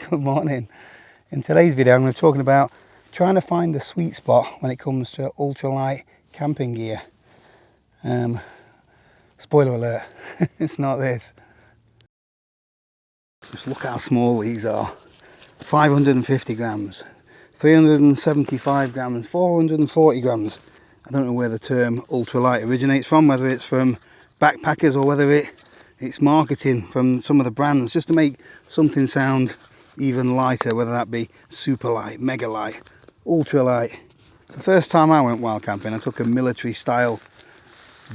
Good morning. In today's video I'm going to be talking about trying to find the sweet spot when it comes to ultralight camping gear. Spoiler alert, it's not this. Just look how small these are. 550 grams, 375 grams, 440 grams. I don't know where the term ultralight originates from, whether it's from backpackers or whether it's marketing from some of the brands just to make something sound even lighter, whether that be super light, mega light, ultralight. The first time I went wild camping I took a military style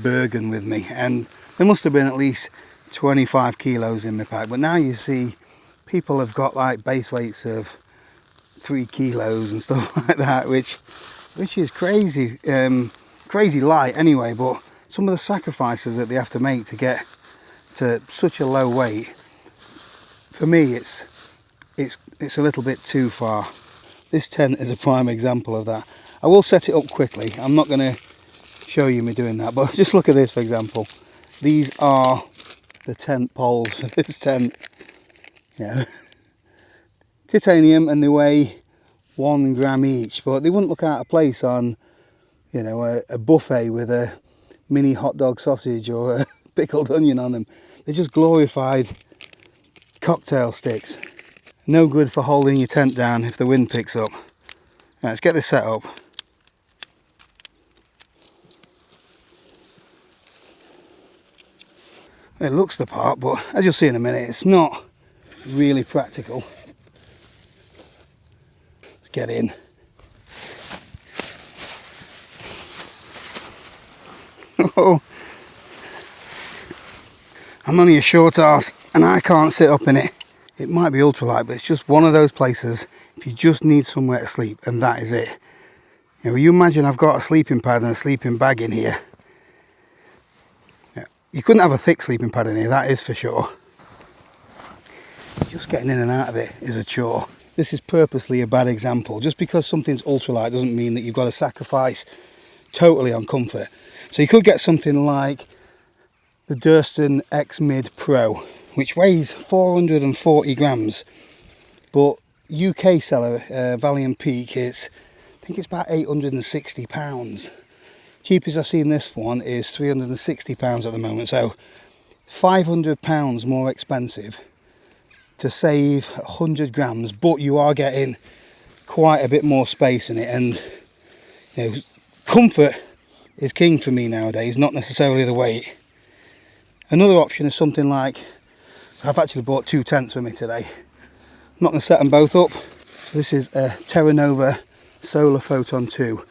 Bergen with me, and there must have been at least 25 kilos in my pack, but now you see people have got like base weights of 3 kilos and stuff like that, which is crazy, crazy light anyway. But some of the sacrifices that they have to make to get to such a low weight, for me it's a little bit too far. This tent is a prime example of that. I will set it up quickly, I'm not going to show you me doing that, but just look at this for example. These are the tent poles for this tent. Yeah, titanium, and they weigh 1 gram each, but they wouldn't look out of place on, you know, a buffet with a mini hot dog sausage or a pickled onion on them. They're just glorified cocktail sticks. No good for holding your tent down if the wind picks up. Right, let's get this set up. It looks the part, but as you'll see in a minute, it's not really practical. Let's get in. Oh, I'm only a short arse and I can't sit up in it. It might be ultralight, but it's just one of those places if you just need somewhere to sleep, and that is it. You know, you imagine I've got a sleeping pad and a sleeping bag in here. You couldn't have a thick sleeping pad in here, that is for sure. Just getting in and out of it is a chore. This is purposely a bad example. Just because something's ultralight doesn't mean that you've got to sacrifice totally on comfort. So you could get something like the Durston X Mid Pro, which weighs 440 grams, but UK seller Valley and Peak, I think it's about £860. Cheapest I've seen this one is £360 at the moment, so £500 more expensive to save 100 grams, but you are getting quite a bit more space in it. And you know, comfort is king for me nowadays, not necessarily the weight. Another option is something like, I've actually bought 2 tents with me today. I'm not going to set them both up. This is a Terra Nova Solar Photon 2.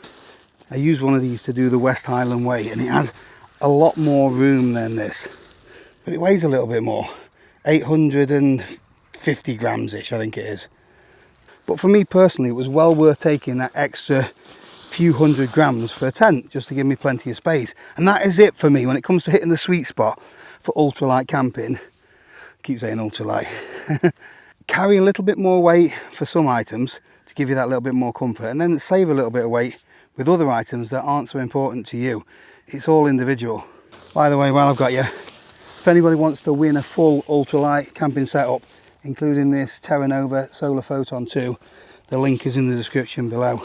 I used one of these to do the West Highland Way, and it has a lot more room than this, but it weighs a little bit more, 850 grams ish I think it is. But for me personally, it was well worth taking that extra few hundred grams for a tent just to give me plenty of space. And that is it for me when it comes to hitting the sweet spot for ultralight camping. I keep saying ultralight. Carry a little bit more weight for some items to give you that little bit more comfort, and then save a little bit of weight with other items that aren't so important to you. It's all individual. By the way, while I've got you, if anybody wants to win a full ultralight camping setup, including this Terra Nova Solar Photon 2, the link is in the description below.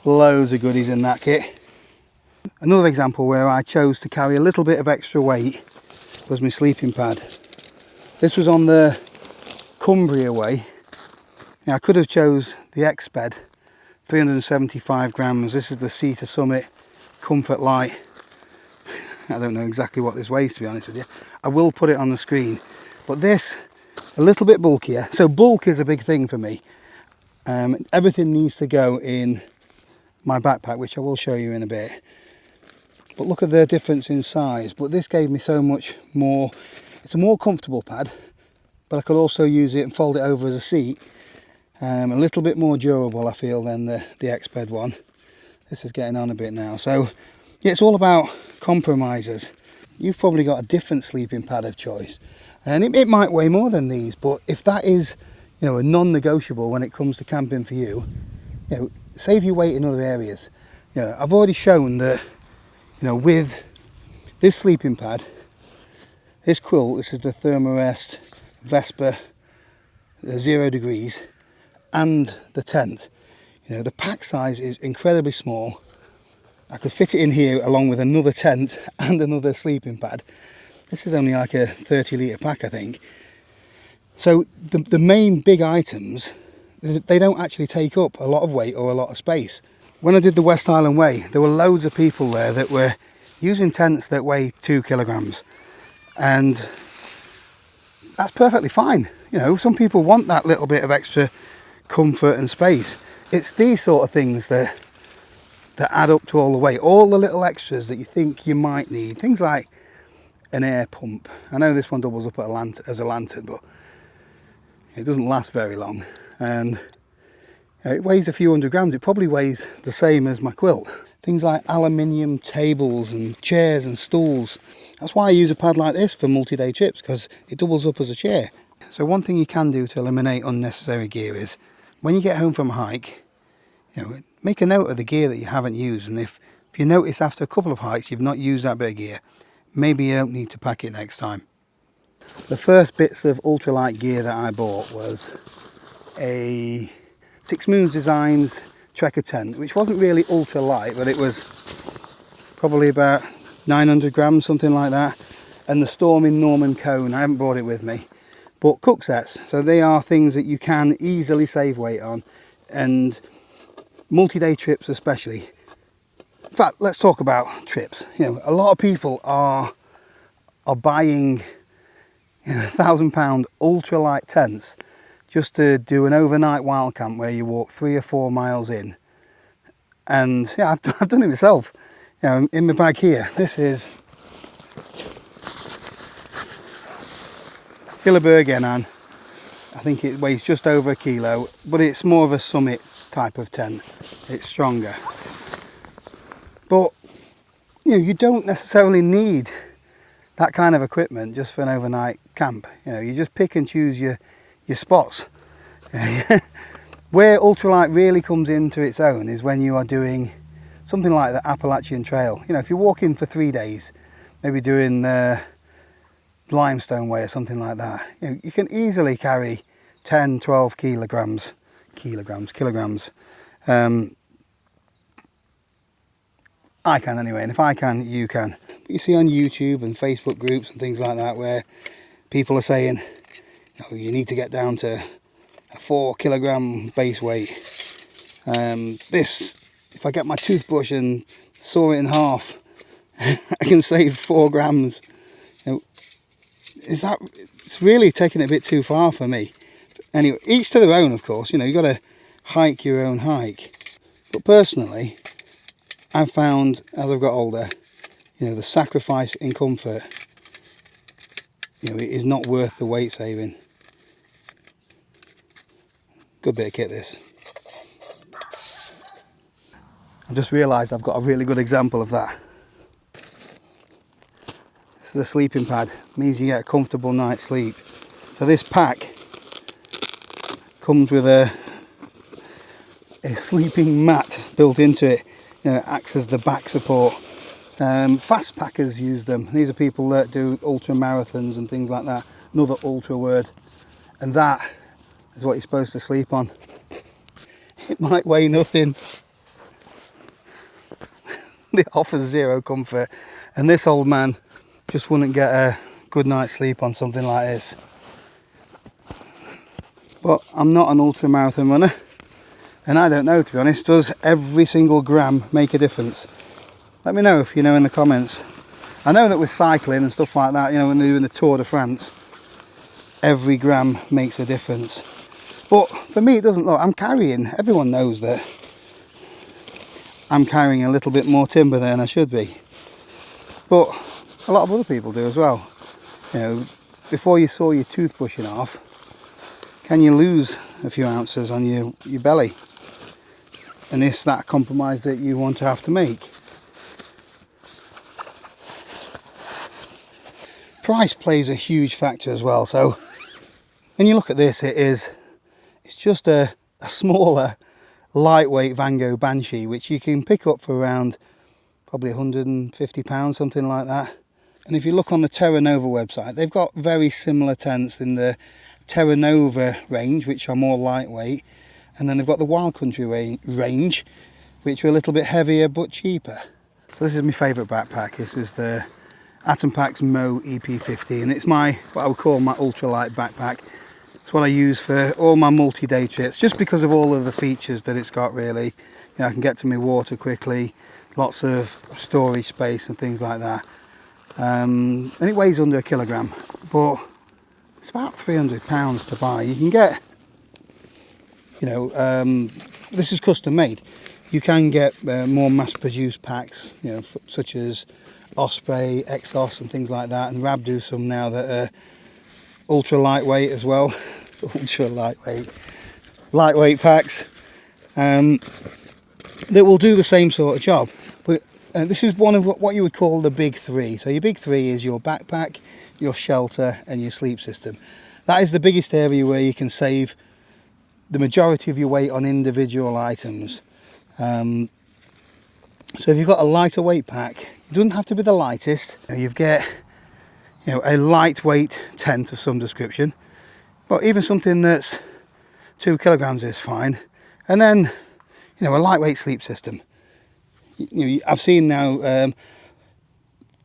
Loads of goodies in that kit. Another example where I chose to carry a little bit of extra weight was my sleeping pad. This was on the Cumbria way. Now, I could have chose the X-Bed, 375 grams. This is the Sea to Summit Comfort Light. I don't know exactly what this weighs, to be honest with you. I will put it on the screen. But this, a little bit bulkier. So bulk is a big thing for me. Everything needs to go in my backpack, which I will show you in a bit. But look at the difference in size. But this gave me so much more. It's a more comfortable pad, but I could also use it and fold it over as a seat. A little bit more durable, I feel, than the X-Bed one. This is getting on a bit now. So yeah, it's all about compromises. You've probably got a different sleeping pad of choice, and it might weigh more than these, but if that is, you know, a non-negotiable when it comes to camping for you, you know, save your weight in other areas. You know, I've already shown that, you know, with this sleeping pad, this quilt, this is the Thermarest Vespa 0 degrees, and the tent. You know, the pack size is incredibly small. I could fit it in here along with another tent and another sleeping pad. This is only like a 30-litre pack, I think. So the main big items, they don't actually take up a lot of weight or a lot of space. When I did the West Island Way, there were loads of people there that were using tents that weigh 2 kilograms. And that's perfectly fine. You know, some people want that little bit of extra comfort and space. It's these sort of things that add up to all the weight. All the little extras that you think you might need. Things like an air pump. I know this one doubles up as a lantern, but it doesn't last very long. And it weighs a few hundred grams. It probably weighs the same as my quilt. Things like aluminium tables and chairs and stools. That's why I use a pad like this for multi-day trips, because it doubles up as a chair. So one thing you can do to eliminate unnecessary gear is, when you get home from a hike, you know, make a note of the gear that you haven't used. And if you notice after a couple of hikes you've not used that bit of gear, maybe you don't need to pack it next time. The first bits of ultralight gear that I bought was a Six Moons Designs Trekker tent, which wasn't really ultralight, but it was probably about 900 grams, something like that. And the Stormin Norman cone, I haven't brought it with me. But cook sets, so they are things that you can easily save weight on, and multi-day trips especially. In fact, let's talk about trips. You know, a lot of people are buying, you know, £1,000 ultralight tents just to do an overnight wild camp where you walk 3 or 4 miles in. And yeah, I've done it myself. You know, in my bag here, this is Bergen, and I think it weighs just over a kilo, but it's more of a summit type of tent. It's stronger. But you know, you don't necessarily need that kind of equipment just for an overnight camp. You know, you just pick and choose your spots. Where ultralight really comes into its own is when you are doing something like the Appalachian Trail. You know, if you're walking for 3 days, maybe doing the Limestone Way or something like that, you know, you can easily carry 10, 12 kilograms. I can anyway, and if I can, you can. But you see on YouTube and Facebook groups and things like that where people are saying, you know, you need to get down to a 4 kilogram base weight. This, if I get my toothbrush and saw it in half, I can save 4 grams. You know, it's really taking it a bit too far for me. Anyway, each to their own, of course. You know, you've got to hike your own hike. But personally, I've found, as I've got older, you know, the sacrifice in comfort, you know, it is not worth the weight saving. Good bit of kit, this. I've just realised I've got a really good example of that. This is a sleeping pad. It means you get a comfortable night's sleep. So this pack comes with a sleeping mat built into it. You know, it acts as the back support. Fast packers use them. These are people that do ultra marathons and things like that. Another ultra word. And that is what you're supposed to sleep on. It might weigh nothing. It offers zero comfort. And this old man just wouldn't get a good night's sleep on something like this. But I'm not an ultra marathon runner. And I don't know, to be honest, does every single gram make a difference? Let me know if you know in the comments. I know that with cycling and stuff like that, you know, when they're doing the Tour de France, every gram makes a difference. But for me, it doesn't. Look, I'm carrying, everyone knows that I'm carrying a little bit more timber than I should be. But a lot of other people do as well. You know, before you saw your toothbrushing off, can you lose a few ounces on your belly? And is that a compromise that you want to have to make? Price plays a huge factor as well. So when you look at this, it's just a smaller, lightweight Van Gogh Banshee, which you can pick up for around probably £150, something like that. And if you look on the Terra Nova website, they've got very similar tents in the Terra Nova range, which are more lightweight, and then they've got the Wild Country range, which are a little bit heavier but cheaper. So this is my favourite backpack. This is the Atom Pack's Mo EP50, and it's what I would call my ultralight backpack. It's what I use for all my multi-day trips, just because of all of the features that it's got, really. You know, I can get to my water quickly, lots of storage space and things like that. And it weighs under 1 kilogram, but it's about £300 to buy. You can get, you know, this is custom made. You can get more mass-produced packs, you know, such as Osprey, Exos and things like that, and Rab do some now that are ultra lightweight as well. Ultra lightweight packs that will do the same sort of job. But this is one of what you would call the big three. So your big three is your backpack, your shelter and your sleep system. That is the biggest area where you can save the majority of your weight on individual items. So if you've got a lighter weight pack, it doesn't have to be the lightest. You get, you know, a lightweight tent of some description, but even something that's 2 kilograms is fine. And then, you know, a lightweight sleep system. You know, I've seen now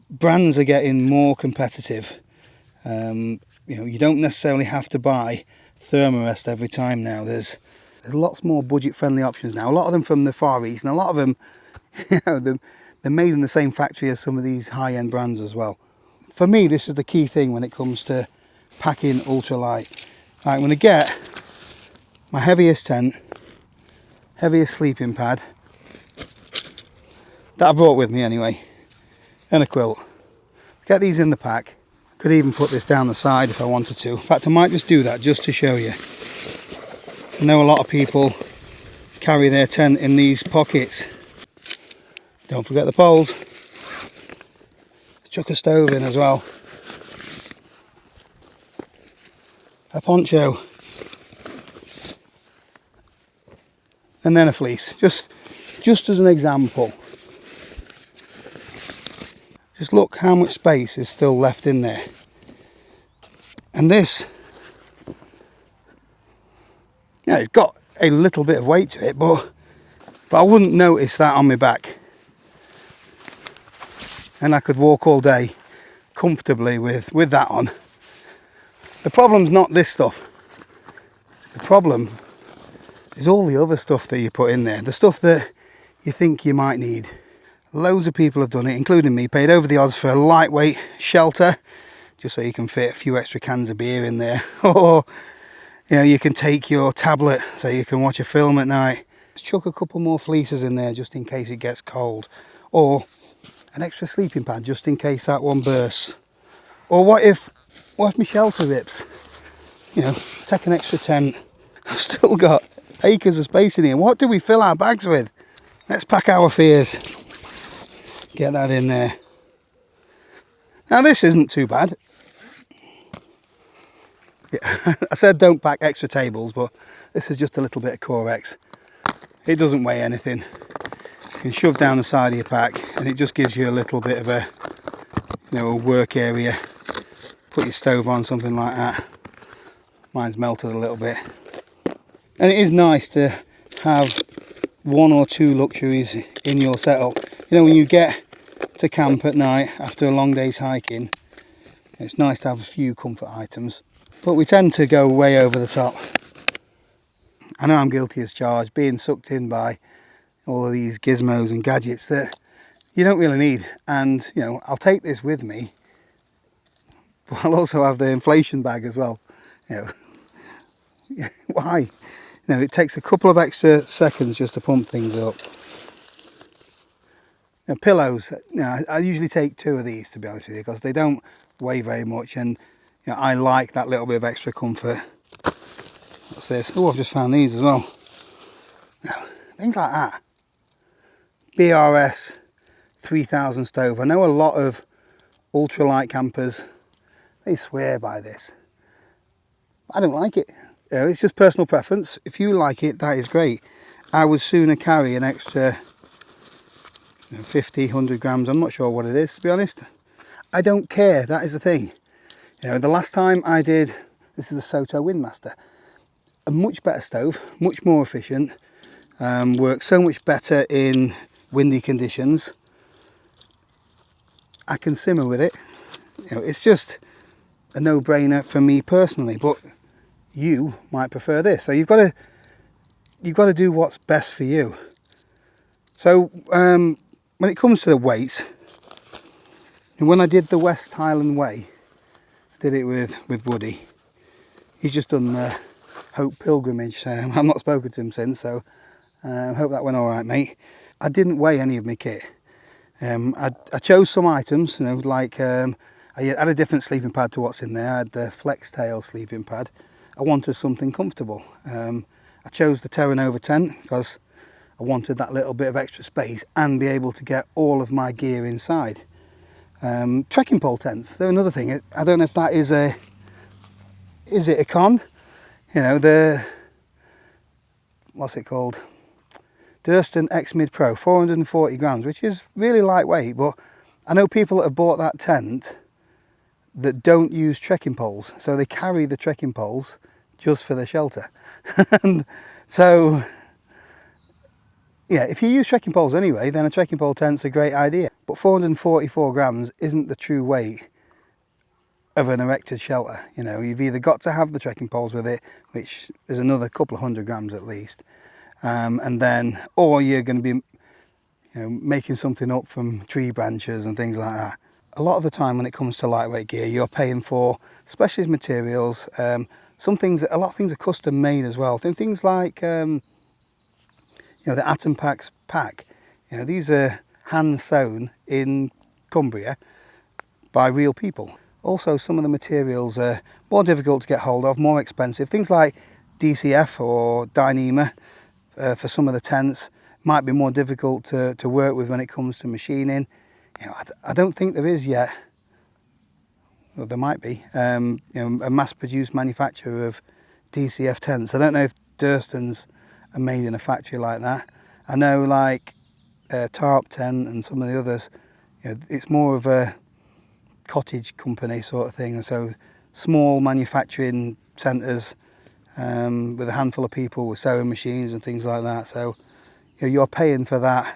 brands are getting more competitive. You know, you don't necessarily have to buy Thermarest every time now. There's lots more budget-friendly options now. A lot of them from the Far East, and a lot of them, you know, they're made in the same factory as some of these high-end brands as well. For me, this is the key thing when it comes to packing ultralight. I'm going to get my heaviest tent, heaviest sleeping pad, that I brought with me anyway, and a quilt. Get these in the pack. Could even put this down the side if I wanted to. In fact, I might just do that just to show you. I know a lot of people carry their tent in these pockets. Don't forget the poles. Chuck a stove in as well. A poncho. And then a fleece. Just as an example. Just look how much space is still left in there. And this, yeah, it's got a little bit of weight to it, but I wouldn't notice that on my back. And I could walk all day comfortably with that on. The problem's not this stuff. The problem is all the other stuff that you put in there. The stuff that you think you might need. Loads of people have done it, including me, paid over the odds for a lightweight shelter, just so you can fit a few extra cans of beer in there. Or, you know, you can take your tablet so you can watch a film at night. Just chuck a couple more fleeces in there just in case it gets cold. Or an extra sleeping pad just in case that one bursts. Or what if my shelter rips? You know, take an extra tent. I've still got acres of space in here. What do we fill our bags with? Let's pack our fears. Get that in there. Now this isn't too bad. Yeah, I said don't pack extra tables, but this is just a little bit of Corex. It doesn't weigh anything. You can shove down the side of your pack and it just gives you a little bit of a, you know, a work area. Put your stove on, something like that. Mine's melted a little bit. And it is nice to have one or two luxuries in your setup. You know, when you get to camp at night after a long day's hiking, it's nice to have a few comfort items. But we tend to go way over the top. I know I'm guilty as charged, being sucked in by all of these gizmos and gadgets that you don't really need. And, you know, I'll take this with me, but I'll also have the inflation bag as well. You know, why? You know, it takes a couple of extra seconds just to pump things up. You know, pillows, you know, I usually take 2 of these, to be honest with you, because they don't weigh very much, and you know, I like that little bit of extra comfort. What's this? Oh, I've just found these as well. Now, things like that. BRS 3000 stove. I know a lot of ultralight campers, they swear by this. I don't like it. You know, it's just personal preference. If you like it, that is great. I would sooner carry an extra 50, 100 grams. I'm not sure what it is, to be honest. I don't care. That is the thing. You know, the last time I did This is the Soto Windmaster. A much better stove, much more efficient, works so much better in windy conditions. I can simmer with it. You know, it's just a no-brainer for me personally, but you might prefer this. So you've got to do what's best for you. So when it comes to the weights, when I did the West Highland Way, I did it with Woody. He's just done the Hope pilgrimage. I've not spoken to him since, so hope that went all right, mate. I didn't weigh any of my kit. I chose some items, you know, like I had a different sleeping pad to what's in there. I had the Flex Tail sleeping pad. I wanted something comfortable. I chose the Terra Nova tent because I wanted that little bit of extra space and be able to get all of my gear inside. Trekking pole tents, they're another thing. I don't know if that is it a con? You know, what's it called? Durston X Mid Pro, 440 grams, which is really lightweight, but I know people that have bought that tent that don't use trekking poles, so they carry the trekking poles just for the shelter. And so, yeah, if you use trekking poles anyway, then a trekking pole tent's a great idea. But 444 grams isn't the true weight of an erected shelter. You know, you've either got to have the trekking poles with it, which is another couple of 100 grams at least, and then, or you're going to be, you know, making something up from tree branches and things like that. A lot of the time when it comes to lightweight gear, you're paying for specialist materials. A lot of things are custom made as well. Things like, you know, the Atom Packs pack. You know, these are hand sewn in Cumbria by real people. Also, some of the materials are more difficult to get hold of, more expensive. Things like DCF or Dyneema for some of the tents might be more difficult to work with when it comes to machining. You know, I don't think there is yet. Well, there might be. You know, a mass-produced manufacturer of DCF tents. I don't know if Durstons are made in a factory like that. I know, like Tarp Tent and some of the others, you know, it's more of a cottage company sort of thing, and so small manufacturing centres with a handful of people with sewing machines and things like that. So, you know, you're paying for that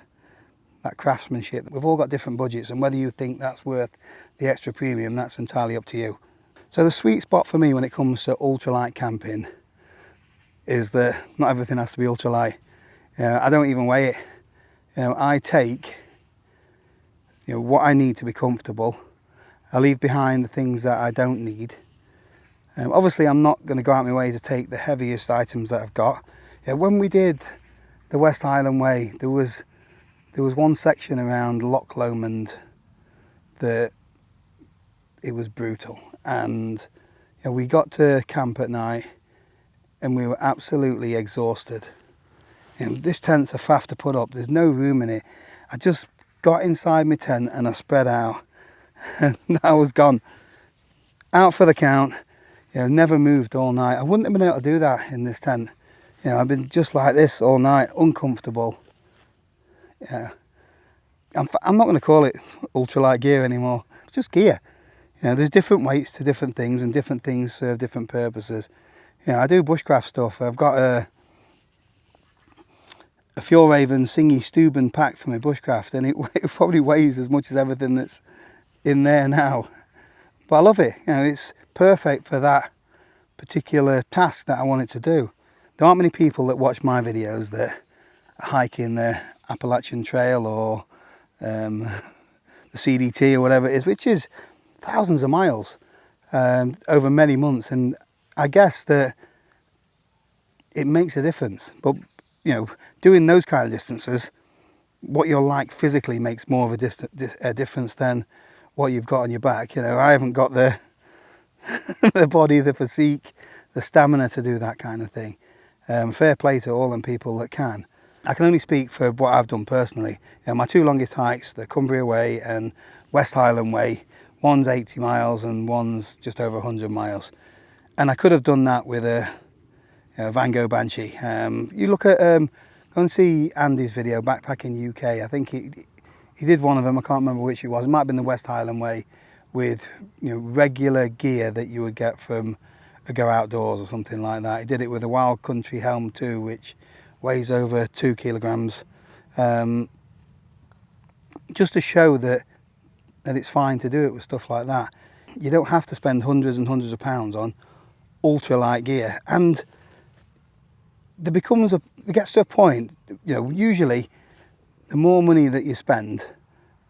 craftsmanship. We've all got different budgets, and whether you think that's worth the extra premium, that's entirely up to you. So the sweet spot for me when it comes to ultralight camping is that not everything has to be ultralight. You know, I don't even weigh it. You know, I take, you know, what I need to be comfortable. I leave behind the things that I don't need. Obviously, I'm not going to go out my way to take the heaviest items that I've got. You know, when we did the West Highland Way, there was one section around Loch Lomond that it was brutal, and you know, we got to camp at night and we were absolutely exhausted. You know, this tent's a faff to put up. There's no room in it. I just got inside my tent and I spread out, and I was gone, out for the count. You know, never moved all night. I wouldn't have been able to do that in this tent. You know, I've been just like this all night, uncomfortable. Yeah, I'm not going to call it ultralight gear anymore. It's just gear. You know, there's different weights to different things, and different things serve different purposes. You know, I do bushcraft stuff. I've got a Fjordhaven Singy Steuben pack for my bushcraft, and it probably weighs as much as everything that's in there now. But I love it. You know, it's perfect for that particular task that I want it to do. There aren't many people that watch my videos that are hiking the Appalachian Trail or the CDT or whatever it is, which is thousands of miles over many months, and I guess that it makes a difference. But you know, doing those kind of distances, what you're like physically makes more of a difference than what you've got on your back. You know, I haven't got the the body, the physique, the stamina to do that kind of thing. Fair play to all them people that can. I can only speak for what I've done personally. You know, my two longest hikes, the Cumbria Way and West Highland Way, one's 80 miles and one's just over 100 miles. And I could have done that with a Van Gogh Banshee. You look at, go and see Andy's video, Backpacking UK. I think he did one of them, I can't remember which it was. It might have been the West Highland Way with, you know, regular gear that you would get from a go outdoors or something like that. He did it with a Wild Country Helm 2, which weighs over 2 kilograms, just to show that it's fine to do it with stuff like that. You don't have to spend hundreds and hundreds of pounds on ultralight gear. And there gets to a point, you know, usually the more money that you spend,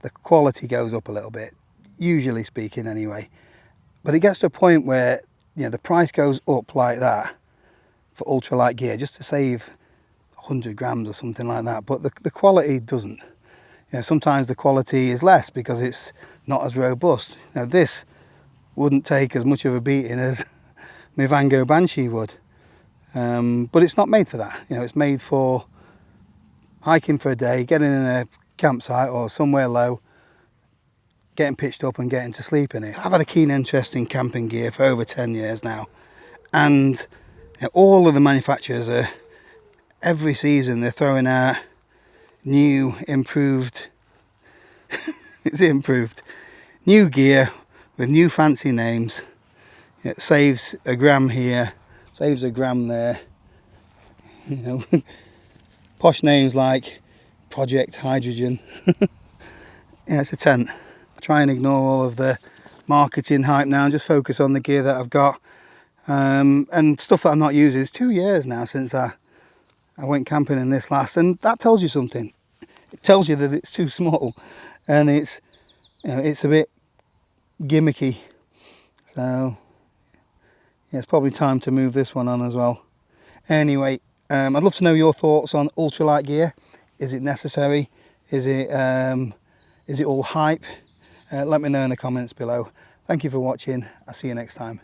the quality goes up a little bit, usually speaking anyway. But it gets to a point where, you know, the price goes up like that for ultralight gear just to save 100 grams or something like that. But the quality doesn't. You know, sometimes the quality is less because it's not as robust. Now this wouldn't take as much of a beating as my Van Gogh Banshee would. But it's not made for that. You know, it's made for hiking for a day, getting in a campsite or somewhere low, getting pitched up and getting to sleep in it. I've had a keen interest in camping gear for over 10 years now, and you know, all of the manufacturers are, every season they're throwing out new, improved, it's improved, new gear with new fancy names. It saves a gram here, saves a gram there, you know, posh names like Project Hydrogen. Yeah, it's a tent. I try and ignore all of the marketing hype now and just focus on the gear that I've got, and stuff that I'm not using. It's 2 years now since I went camping in this last, and that tells you something. It tells you that it's too small and it's, you know, it's a bit gimmicky. So yeah, it's probably time to move this one on as well. Anyway, I'd love to know your thoughts on ultralight gear. Is it necessary? Is it all hype? Let me know in the comments below. Thank you for watching. I'll see you next time.